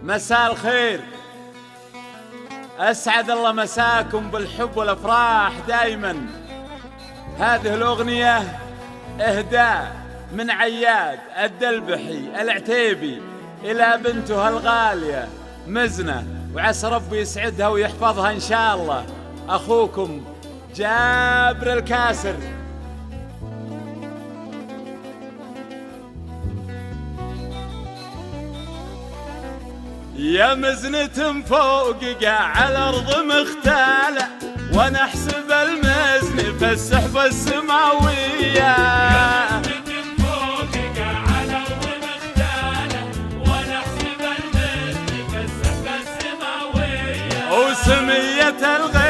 مساء الخير، أسعد الله مساكم بالحب والأفراح دايما. هذه الأغنية إهداء من عياد الدلبحي العتيبي إلى بنته الغالية مزنة، وعسى ربي يسعدها ويحفظها إن شاء الله. أخوكم جابر الكاسر. يا مزنة فوق على الأرض مختالة، وانا احسب المزن في السحبة السماوية. يا مزنة فوق على الأرض مختالة، وانا احسب المزن في السحبة السماوية. وسمية الغيب